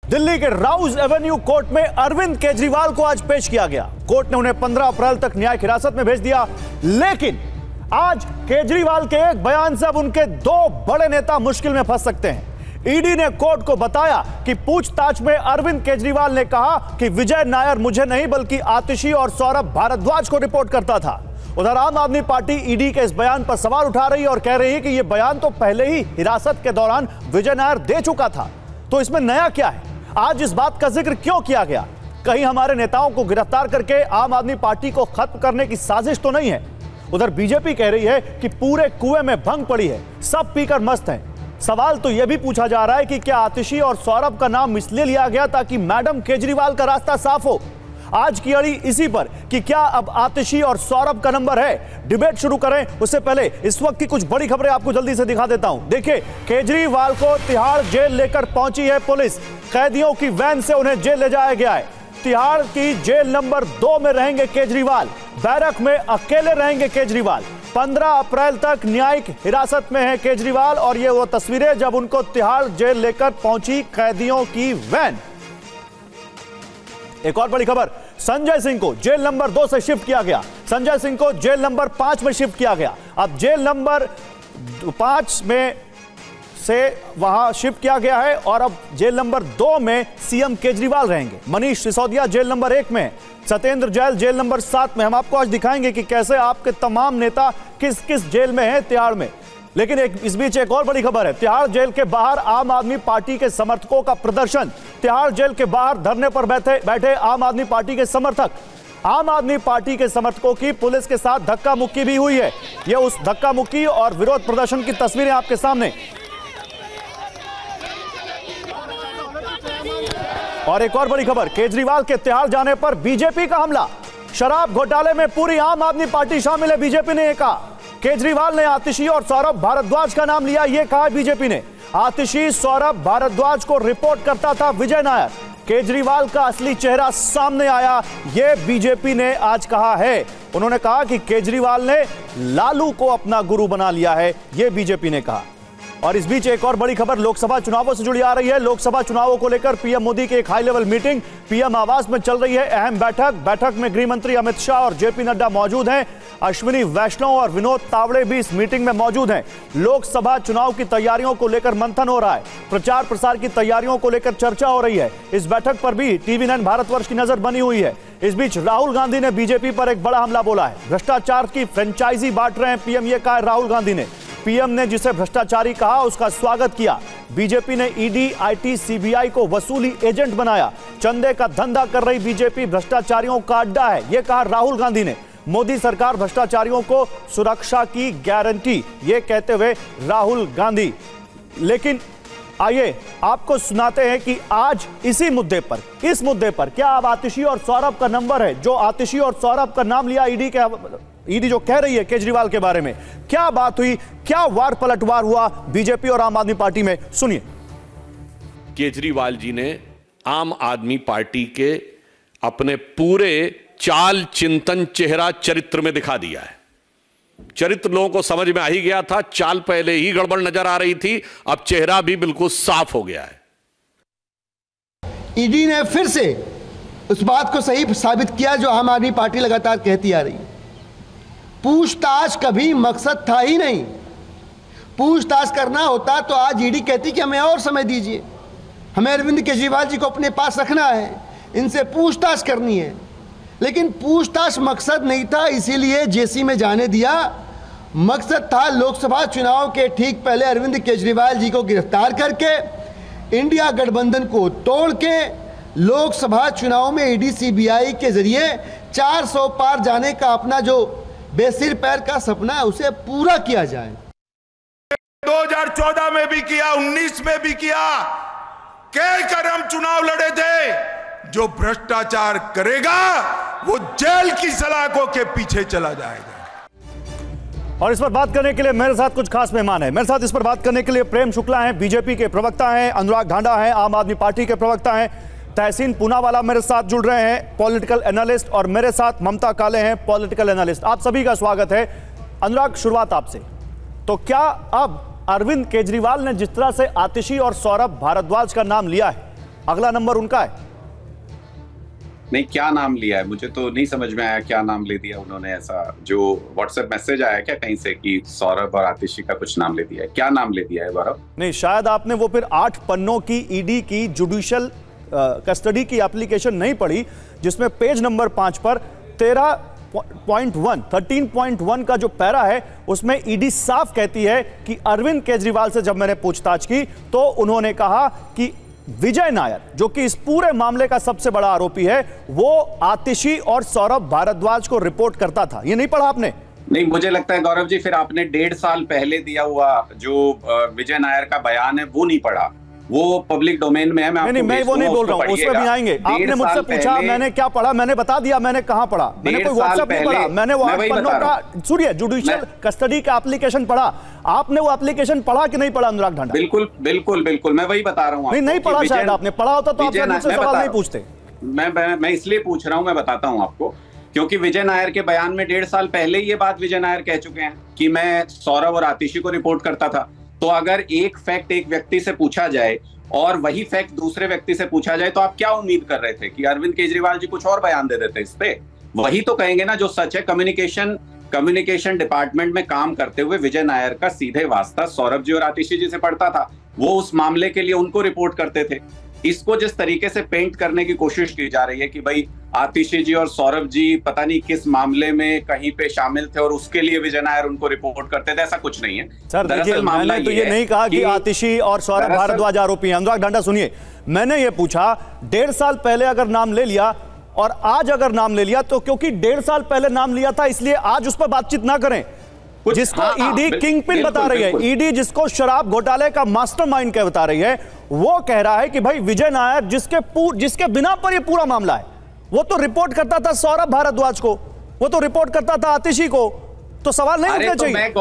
दिल्ली के Rouse Avenue court में अरविंद केजरीवाल को आज पेश किया गया। कोर्ट ने उन्हें 15 अप्रैल तक न्यायिक हिरासत में भेज दिया, लेकिन आज केजरीवाल के एक बयान से अब उनके दो बड़े नेता मुश्किल में फंस सकते हैं। ईडी ने कोर्ट को बताया कि पूछताछ में अरविंद केजरीवाल ने कहा कि विजय नायर मुझे नहीं बल्कि आतिशी और सौरभ भारद्वाज को रिपोर्ट करता था। उधर आम आदमी पार्टी ईडी के इस बयान पर सवाल उठा रही है और कह रही है कि यह बयान तो पहले ही हिरासत के दौरान विजय नायर दे चुका था, तो इसमें नया क्या है? आज इस बात का जिक्र क्यों किया गया? कहीं हमारे नेताओं को गिरफ्तार करके आम आदमी पार्टी को खत्म करने की साजिश तो नहीं है? उधर बीजेपी कह रही है कि पूरे कुएं में भंग पड़ी है, सब पीकर मस्त हैं। सवाल तो यह भी पूछा जा रहा है कि क्या आतिशी और सौरभ का नाम इसलिए लिया गया ताकि मैडम केजरीवाल का रास्ता साफ हो? आज की अड़ी इसी पर कि क्या अब आतिशी और सौरभ का नंबर है। डिबेट शुरू करें उससे पहले इस वक्त की कुछ बड़ी खबरें आपको जल्दी से दिखा देता हूं। देखिए, केजरीवाल को तिहाड़ जेल लेकर पहुंची है पुलिस। कैदियों की वैन से उन्हें जेल ले जाया गया है। तिहाड़ की जेल नंबर 2 में रहेंगे केजरीवाल। बैरक में अकेले रहेंगे केजरीवाल। 15 अप्रैल तक न्यायिक हिरासत में है केजरीवाल और ये वो तस्वीरें जब उनको तिहाड़ जेल लेकर पहुंची कैदियों की वैन। एक और बड़ी खबर, संजय सिंह को जेल नंबर 2 से शिफ्ट किया गया। संजय सिंह को जेल नंबर 5 में शिफ्ट किया गया। अब जेल नंबर 5 में से वहां शिफ्ट किया गया है और अब जेल नंबर 2 में सीएम केजरीवाल रहेंगे। मनीष सिसोदिया जेल नंबर 1 में, सत्येंद्र जैन जेल नंबर 7 में। हम आपको आज दिखाएंगे कि कैसे आपके तमाम नेता किस किस जेल में हैं तिहाड़ में। लेकिन इस बीच एक और बड़ी खबर है, तिहाड़ जेल के बाहर आम आदमी पार्टी के समर्थकों का प्रदर्शन। तिहाड़ जेल के बाहर धरने पर बैठे आम आदमी पार्टी के समर्थक। आम आदमी पार्टी के समर्थकों की पुलिस के साथ धक्का मुक्की भी हुई है। यह उस धक्का मुक्की और विरोध प्रदर्शन की तस्वीरें आपके सामने। और एक और बड़ी खबर, केजरीवाल के तिहाड़ जाने पर बीजेपी का हमला। शराब घोटाले में पूरी आम आदमी पार्टी शामिल है, बीजेपी ने कहा। केजरीवाल ने आतिशी और सौरभ भारद्वाज का नाम लिया, यह कहा बीजेपी ने। आतिशी सौरभ भारद्वाज को रिपोर्ट करता था विजय नायर। केजरीवाल का असली चेहरा सामने आया, यह बीजेपी ने आज कहा है। उन्होंने कहा कि केजरीवाल ने लालू को अपना गुरु बना लिया है, यह बीजेपी ने कहा। और इस बीच एक और बड़ी खबर लोकसभा चुनावों से जुड़ी आ रही है। लोकसभा चुनावों को लेकर पीएम मोदी की एक हाई लेवल मीटिंग पीएम आवास में चल रही है। अहम बैठक में गृह मंत्री अमित शाह और जेपी नड्डा मौजूद हैं। अश्विनी वैष्णव और विनोद तावड़े भी इस मीटिंग में मौजूद हैं। लोकसभा चुनाव की तैयारियों को लेकर मंथन हो रहा है। प्रचार प्रसार की तैयारियों को लेकर चर्चा हो रही है। इस बैठक पर भी टीवी9 भारतवर्ष की नजर बनी हुई है। इस बीच राहुल गांधी ने बीजेपी पर एक बड़ा हमला बोला है। भ्रष्टाचार की फ्रेंचाइजी बांट रहे हैं पीएम, ये कहा राहुल गांधी ने। पीएम ने जिसे भ्रष्टाचारी कहा उसका स्वागत किया। बीजेपी ने ईडी, आईटी, सीबीआई को वसूली एजेंट बनाया। चंदे का धंधा कर रही बीजेपी भ्रष्टाचारियों का अड्डा है, यह कहा राहुल गांधी ने। मोदी सरकार भ्रष्टाचारियों को सुरक्षा की गारंटी, यह कहते हुए राहुल गांधी। लेकिन आइए आपको सुनाते हैं कि आज इस मुद्दे पर क्या अब आतिशी और सौरभ का नंबर है? जो आतिशी और सौरभ का नाम लिया ईडी जो कह रही है केजरीवाल के बारे में, क्या बात हुई, क्या वार पलटवार हुआ बीजेपी और आम आदमी पार्टी में, सुनिए। केजरीवाल जी ने आम आदमी पार्टी के अपने पूरे चाल, चिंतन, चेहरा चरित्र में दिखा दिया है। चरित्र लोगों को समझ में आ ही गया था, चाल पहले ही गड़बड़ नजर आ रही थी, अब चेहरा भी बिल्कुल साफ हो गया है। ईडी ने फिर से उस बात को सही साबित किया जो आम आदमी पार्टी लगातार कहती आ रही है। पूछताछ कभी मकसद था ही नहीं। पूछताछ करना होता तो आज ईडी कहती कि हमें और समय दीजिए, हमें अरविंद केजरीवाल जी को अपने पास रखना है, इनसे पूछताछ करनी है। लेकिन पूछताछ मकसद नहीं था, इसीलिए जेसी में जाने दिया। मकसद था लोकसभा चुनाव के ठीक पहले अरविंद केजरीवाल जी को गिरफ्तार करके इंडिया गठबंधन को तोड़ के लोकसभा चुनाव में ईडी, सीबीआई के जरिए 400 पार जाने का अपना जो बेसिर पैर का सपना है उसे पूरा किया जाए। 2014 में भी किया, 19 में भी किया, कह कर हम चुनाव लड़े थे। जो भ्रष्टाचार करेगा वो जेल की सलाखों के पीछे चला जाएगा। और इस पर बात करने के लिए मेरे साथ कुछ खास मेहमान हैं। मेरे साथ इस पर बात करने के लिए प्रेम शुक्ला हैं, बीजेपी के प्रवक्ता हैं, अनुराग ढांडा हैं, आम आदमी पार्टी के प्रवक्ता हैं, तहसीन पूनावाला मेरे साथ जुड़ रहे हैं, पॉलिटिकल एनालिस्ट, और मेरे साथ ममता काले हैं, पॉलिटिकल एनालिस्ट। आप सभी का स्वागत है। अनुराग, शुरुआत आपसे। तो क्या अब अरविंद केजरीवाल ने जिस तरह से आतिशी और सौरभ भारद्वाज का नाम लिया है, अगला नंबर उनका है। नहीं, क्या नाम लिया है मुझे तो नहीं समझ में आया, क्या नाम ले दिया उन्होंने? ऐसा जो व्हाट्सएप मैसेज आया क्या कहीं से कि सौरभ और आतिशी का कुछ नाम ले दिया है? क्या नाम ले दिया है गौरव? नहीं, शायद आपने वो फिर 8 पन्नों की ईडी की जुडिशियल कस्टडी की एप्लीकेशन नहीं पढ़ी, जिसमें पेज नंबर 5 पर 13.1 का जो पैरा है उसमें ईडी साफ कहती है कि अरविंद केजरीवाल से जब मैंने पूछताछ की तो उन्होंने कहा कि विजय नायर, जो कि इस पूरे मामले का सबसे बड़ा आरोपी है, वो आतिशी और सौरभ भारद्वाज को रिपोर्ट करता था। ये नहीं पढ़ा आपने? नहीं, मुझे लगता है गौरव जी फिर आपने 1.5 साल पहले दिया हुआ जो विजय नायर का बयान है वो नहीं पढ़ा, वो पब्लिक डोमेन में है। नहीं, मैं वो नहीं बोल रहा हूँ, उसमें भी आएंगे। आपने मुझसे पूछा, मैंने क्या पढ़ा, मैंने बता दिया मैंने कहां पढ़ा। मैंने कोई व्हाट्सएप नहीं पढ़ा, मैंने वो 8 पन्नों का सुनिए जुडिशियल कस्टडी का एप्लीकेशन पढ़ा। आपने वो एप्लीकेशन पढ़ा कि नहीं पढ़ा अनुराग ढांडा? बिल्कुल बिल्कुल बिल्कुल, मैं वही बता रहा हूँ। नहीं पढ़ा, शायद आपने पढ़ा होता तो आप मुझसे सवाल नहीं पूछते। मैं इसलिए पूछ रहा हूँ, मैं बताता हूँ आपको, क्योंकि विजय नायर के बयान में 1.5 साल पहले ये बात विजय नायर कह चुके हैं कि मैं सौरभ और आतिशी को रिपोर्ट करता था। तो अगर एक फैक्ट एक व्यक्ति से पूछा जाए और वही फैक्ट दूसरे व्यक्ति से पूछा जाए तो आप क्या उम्मीद कर रहे थे कि अरविंद केजरीवाल जी कुछ और बयान दे देते इस पे? वही तो कहेंगे ना जो सच है। कम्युनिकेशन डिपार्टमेंट में काम करते हुए विजय नायर का सीधे वास्ता सौरभ जी और आतिशी जी से पड़ता था, वो उस मामले के लिए उनको रिपोर्ट करते थे। इसको जिस तरीके से पेंट करने की कोशिश की जा रही है कि भाई आतिशी जी और सौरभ जी पता नहीं किस मामले में कहीं पे शामिल थे और उसके लिए विजय नायर उनको रिपोर्ट करते थे, ऐसा कुछ नहीं है सर। देखिए, मैंने तो ये नहीं कहा कि आतिशी और सौरभ भारद्वाज आरोपी हैं। अनुराग ढांडा सुनिए, मैंने ये पूछा 1.5 साल पहले अगर नाम ले लिया और आज अगर नाम ले लिया तो क्योंकि 1.5 साल पहले नाम लिया था इसलिए आज उस पर बातचीत ना करें। जिसको ईडी किंगपिन बता रही है, ईडी जिसको शराब घोटाले का मास्टरमाइंड कह बता रही है, वो कह रहा है कि भाई विजय नायर जिसके बिना पर ये पूरा मामला है, वो तो रिपोर्ट करता था सौरभ भारद्वाज को, वो तो रिपोर्ट करता था आतिशी को, तो सवाल नहीं उठना चाहिए। मैं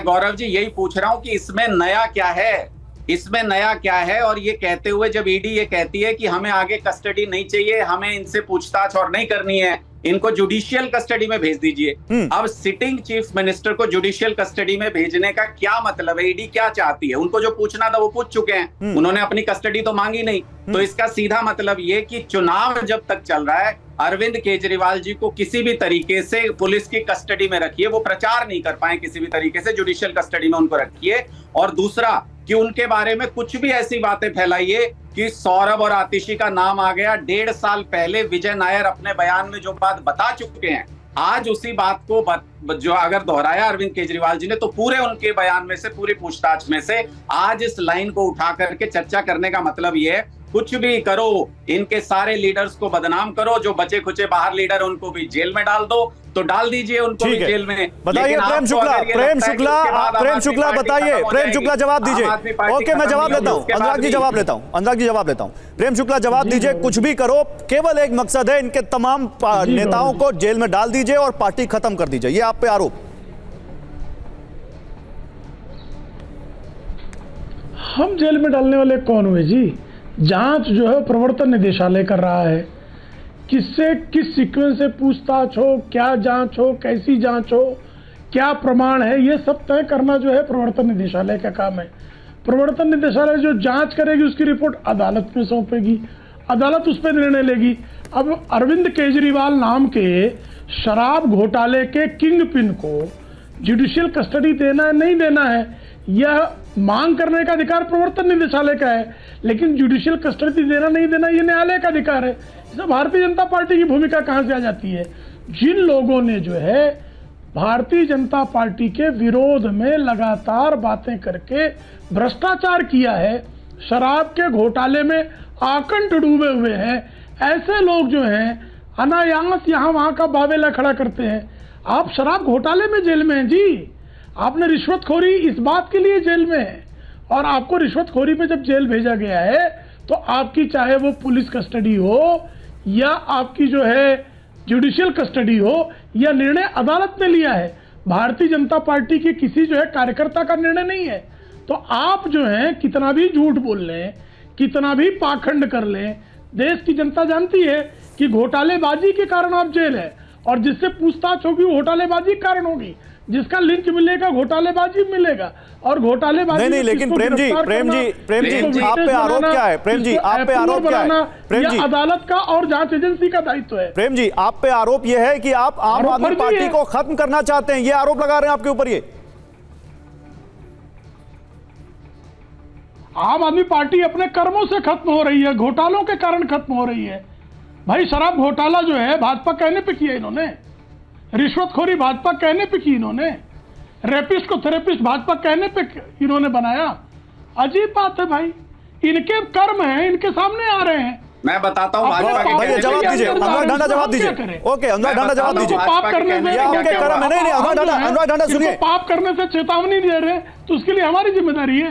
गौरव जी यही पूछ रहा हूं कि इसमें नया क्या है, इसमें नया क्या है? और ये कहते हुए जब ईडी ये कहती है कि हमें आगे कस्टडी नहीं चाहिए, हमें इनसे पूछताछ और नहीं करनी है, इनको जुडिशियल कस्टडी में भेज दीजिए। अब सिटिंग चीफ मिनिस्टर को जुडिशियल कस्टडी में भेजने का क्या मतलब है? ईडी क्या चाहती है? उनको जो पूछना था वो पूछ चुके हैं, उन्होंने अपनी कस्टडी तो मांगी नहीं। तो इसका सीधा मतलब ये कि चुनाव जब तक चल रहा है अरविंद केजरीवाल जी को किसी भी तरीके से पुलिस की कस्टडी में रखिए, वो प्रचार नहीं कर पाए किसी भी तरीके से, जुडिशियल कस्टडी में उनको रखिए। और दूसरा कि उनके बारे में कुछ भी ऐसी बातें फैलाइए कि सौरभ और आतिशी का नाम आ गया। 1.5 साल पहले विजय नायर अपने बयान में जो बात बता चुके हैं, आज उसी बात को जो अगर दोहराया अरविंद केजरीवाल जी ने, तो पूरे उनके बयान में से, पूरी पूछताछ में से आज इस लाइन को उठा करके चर्चा करने का मतलब ये है कुछ भी करो, इनके सारे लीडर्स को बदनाम करो, जो बचे खुचे बाहर लीडर उनको भी जेल में डाल दो, तो डाल दीजिए उनको भी जेल में। बताइए प्रेम शुक्ला बताइए, प्रेम शुक्ला जवाब दीजिए। ओके, मैं जवाब लेता हूं, अनुराग जी जवाब लेता हूं, प्रेम शुक्ला जवाब दीजिए। कुछ भी करो, केवल एक मकसद है, इनके तमाम नेताओं को जेल में डाल दीजिए और पार्टी खत्म कर दीजिए, ये आप पे आरोप। हम जेल में डालने वाले कौन हुए जी? जांच जो है प्रवर्तन निदेशालय कर रहा है, किससे किस सीक्वेंस से पूछताछ हो, क्या जांच हो, कैसी जांच हो, क्या प्रमाण है, ये सब तय करना जो है प्रवर्तन निदेशालय का काम है। प्रवर्तन निदेशालय जो जांच करेगी उसकी रिपोर्ट अदालत में सौंपेगी, अदालत उस पर निर्णय लेगी। अब अरविंद केजरीवाल नाम के शराब घोटाले के किंग पिन को जुडिशियल कस्टडी देना है नहीं देना है, यह मांग करने का अधिकार प्रवर्तन निदेशालय का है, लेकिन जुडिशियल कस्टडी देना नहीं देना ये न्यायालय का अधिकार है। इसमें भारतीय जनता पार्टी की भूमिका कहां से आ जाती है? जिन लोगों ने जो है भारतीय जनता पार्टी के विरोध में लगातार बातें करके भ्रष्टाचार किया है, शराब के घोटाले में आकंठ डूबे हुए हैं, ऐसे लोग जो हैं अनायास यहाँ वहां का बावेला खड़ा करते हैं। आप शराब घोटाले में जेल में हैं जी, आपने रिश्वतखोरी इस बात के लिए जेल में है, और आपको रिश्वतखोरी में जब जेल भेजा गया है तो आपकी चाहे वो पुलिस कस्टडी हो या आपकी जो है जुडिशियल कस्टडी हो, यह निर्णय अदालत ने लिया है, भारतीय जनता पार्टी के किसी जो है कार्यकर्ता का निर्णय नहीं है। तो आप जो है कितना भी झूठ बोल लें, कितना भी पाखंड कर लें, देश की जनता जानती है कि घोटालेबाजी के कारण आप जेल है, और जिससे पूछताछ होगी वो घोटालेबाजी के कारण होगी, जिसका लिंक मिलेगा घोटालेबाजी मिलेगा, और घोटालेबाजी नहीं, लेकिन प्रेम जी आप पे आरोप क्या है? प्रेम जी आप पे आरोप क्या है? प्रेम जी, अदालत का और जांच एजेंसी का दायित्व है। प्रेम जी आप पे आरोप यह है कि आप आम आदमी पार्टी को खत्म करना चाहते हैं, ये आरोप लगा रहे हैं आपके ऊपर। ये आम आदमी पार्टी अपने कर्मों से खत्म हो रही है, घोटालों के कारण खत्म हो रही है। भाई शराब घोटाला जो है भाजपा कहने पे किया इन्होंने, रिश्वतखोरी भाजपा कहने पे की इन्होंने, रेपिस्ट को थेरेपिस्ट भाजपा कहने पे इन्होंने बनाया। अजीब बात है भाई, इनके कर्म हैं, इनके सामने आ रहे हैं। मैं बताता हूँ भाजपा के भैया जवाब दीजिए, अनुराग ढांडा जवाब दीजिए। ओके अनुराग ढांडा जवाब दीजिए। पाप करने से आपके कर्म है। नहीं अनुराग ढांडा सुनिए, पाप करने से चेतावनी दे रहे, तो उसके लिए हमारी जिम्मेदारी है।